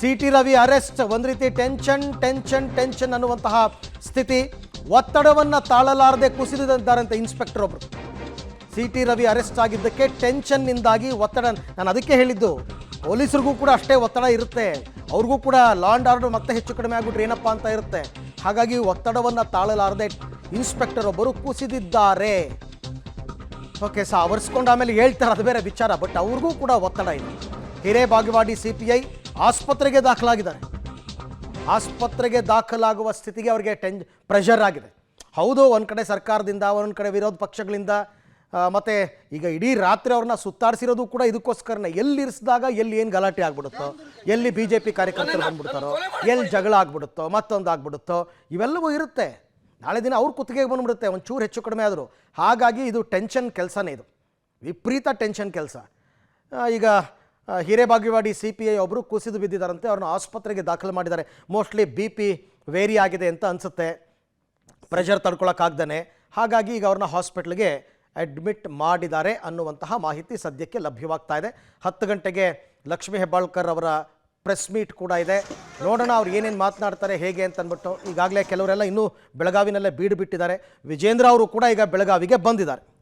CT. Ravi arrest, ಒಂದು ರೀತಿ tension ಅನ್ನುವಂತಹ ಸ್ಥಿತಿ. ಒತ್ತಡವನ್ನು ತಾಳಲಾರದೆ ಕುಸಿದಿದ್ದಾರಂತೆ ಇನ್ಸ್ಪೆಕ್ಟರ್ ಒಬ್ಬರು. ಸಿ.ಟಿ. ರವಿ ಅರೆಸ್ಟ್ ಆಗಿದ್ದಕ್ಕೆ ಟೆನ್ಷನ್ನಿಂದಾಗಿ ಒತ್ತಡ. ನಾನು ಅದಕ್ಕೆ ಹೇಳಿದ್ದು, ಪೊಲೀಸರಿಗೂ ಕೂಡ ಅಷ್ಟೇ ಒತ್ತಡ ಇರುತ್ತೆ, ಅವ್ರಿಗೂ ಕೂಡ ಲಾ ಆ್ಯಂಡ್ ಆರ್ಡರ್ ಮತ್ತೆ ಹೆಚ್ಚು ಕಡಿಮೆ ಆಗ್ಬಿಟ್ರೆ ಏನಪ್ಪ ಅಂತ ಇರುತ್ತೆ. ಹಾಗಾಗಿ ಒತ್ತಡವನ್ನು ತಾಳಲಾರದೆ ಇನ್ಸ್ಪೆಕ್ಟರ್ ಒಬ್ಬರು ಕುಸಿದಿದ್ದಾರೆ. ಓಕೆ, ಆವರಿಸ್ಕೊಂಡು ಆಮೇಲೆ ಹೇಳ್ತಾರೆ, ಅದು ಬೇರೆ ವಿಚಾರ. ಬಟ್ ಅವ್ರಿಗೂ ಕೂಡ ಒತ್ತಡ ಇದೆ. ಹಿರೇಬಾಗೇವಾಡಿ CPI ಆಸ್ಪತ್ರೆಗೆ ದಾಖಲಾಗಿದ್ದಾರೆ. ಆಸ್ಪತ್ರೆಗೆ ದಾಖಲಾಗುವ ಸ್ಥಿತಿಗೆ ಅವರಿಗೆ ಪ್ರೆಷರ್ ಆಗಿದೆ. ಹೌದು, ಒಂದು ಕಡೆ ಸರ್ಕಾರದಿಂದ, ಒಂದು ಕಡೆ ವಿರೋಧ ಪಕ್ಷಗಳಿಂದ, ಮತ್ತು ಈಗ ಇಡೀ ರಾತ್ರಿ ಅವ್ರನ್ನ ಸುತ್ತಾಡಿಸಿರೋದು ಕೂಡ ಇದಕ್ಕೋಸ್ಕರನೇ. ಎಲ್ಲಿ ಇರಿಸಿದಾಗ ಎಲ್ಲಿ ಏನು ಗಲಾಟೆ ಆಗ್ಬಿಡುತ್ತೋ, ಎಲ್ಲಿ BJP ಕಾರ್ಯಕರ್ತರು ಬಂದ್ಬಿಡ್ತಾರೋ, ಎಲ್ಲಿ ಜಗಳ ಆಗ್ಬಿಡುತ್ತೋ, ಮತ್ತೊಂದು ಆಗ್ಬಿಡುತ್ತೋ, ಇವೆಲ್ಲವೂ ಇರುತ್ತೆ. ನಾಳೆ ದಿನ ಅವ್ರ ಕುತ್ತಿಗೆಗೆ ಬಂದ್ಬಿಡುತ್ತೆ ಒಂಚೂರು ಹೆಚ್ಚು ಕಡಿಮೆ ಆದರೂ. ಹಾಗಾಗಿ ಇದು ಟೆನ್ಷನ್ ಕೆಲಸನೇ, ಇದು ವಿಪರೀತ ಟೆನ್ಷನ್ ಕೆಲಸ. ಈಗ ಹಿರೇಬಾಗೇವಾಡಿ CPI ಒಬ್ಬರು ಕುಸಿದು ಬಿದ್ದಿದ್ದಾರಂತೆ. ಅವ್ರನ್ನ ಆಸ್ಪತ್ರೆಗೆ ದಾಖಲು ಮಾಡಿದ್ದಾರೆ. ಮೋಸ್ಟ್ಲಿ BP ವೇರಿ ಆಗಿದೆ ಅಂತ ಅನಿಸುತ್ತೆ, ಪ್ರೆಷರ್ ತಡ್ಕೊಳಕ್ಕಾಗ್ದೇ. ಹಾಗಾಗಿ ಈಗ ಅವ್ರನ್ನ ಹಾಸ್ಪಿಟ್ಲಿಗೆ ಅಡ್ಮಿಟ್ ಮಾಡಿದ್ದಾರೆ ಅನ್ನುವಂತಹ ಮಾಹಿತಿ ಸದ್ಯಕ್ಕೆ ಲಭ್ಯವಾಗ್ತಾ ಇದೆ. 10 ಗಂಟೆಗೆ ಲಕ್ಷ್ಮೀ ಹೆಬ್ಬಾಳ್ಕರ್ ಅವರ ಪ್ರೆಸ್ ಮೀಟ್ ಕೂಡ ಇದೆ. ನೋಡೋಣ ಅವ್ರು ಏನೇನು ಮಾತನಾಡ್ತಾರೆ, ಹೇಗೆ ಅಂತ ಅಂದ್ಬಿಟ್ಟು. ಈಗಾಗಲೇ ಕೆಲವರೆಲ್ಲ ಇನ್ನೂ ಬೆಳಗಾವಿನಲ್ಲೇ ಬೀಡು ಬಿಟ್ಟಿದ್ದಾರೆ. ವಿಜೇಂದ್ರ ಅವರು ಕೂಡ ಈಗ ಬೆಳಗಾವಿಗೆ ಬಂದಿದ್ದಾರೆ.